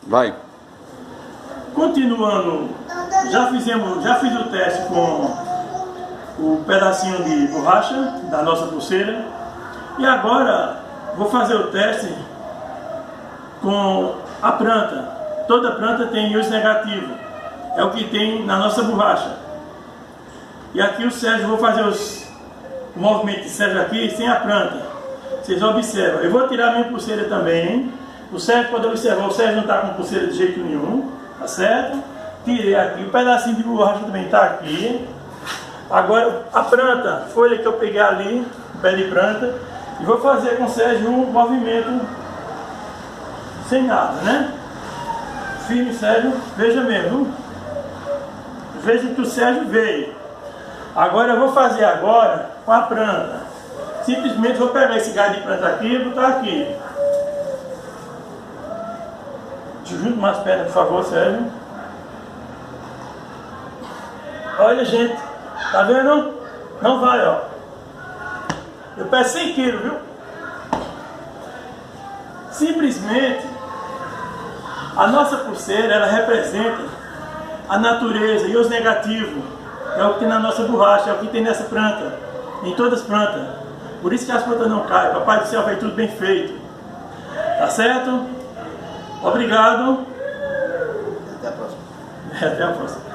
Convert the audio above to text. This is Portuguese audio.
Vai. Continuando, já fiz o teste com o pedacinho de borracha da nossa pulseira. E agora vou fazer o teste com a planta. Toda planta tem íons negativos. É o que tem na nossa borracha. E aqui o Sérgio, vou fazer o movimento de Sérgio aqui sem a planta. Vocês observam. Eu vou tirar minha pulseira também, hein? O Sérgio pode observar, o Sérgio não está com pulseira de jeito nenhum, tá certo? Tirei aqui, o pedacinho de borracha também está aqui. Agora a planta, folha que eu peguei ali, pé de planta, e vou fazer com o Sérgio um movimento sem nada, né? Firme, Sérgio, veja mesmo. Veja que o Sérgio veio. Agora eu vou fazer agora com a planta. Simplesmente vou pegar esse galho de planta aqui e botar aqui. Junto mais perto, por favor, Sérgio. Olha, gente, tá vendo? Não vai, ó. Eu peso 100 quilos, viu? Simplesmente, a nossa pulseira, ela representa a natureza e os negativos. É o que tem na nossa borracha, é o que tem nessa planta, em todas as plantas. Por isso que as plantas não caem. Papai do céu fez tudo bem feito. Tá certo? Obrigado. Até a próxima. Até a próxima.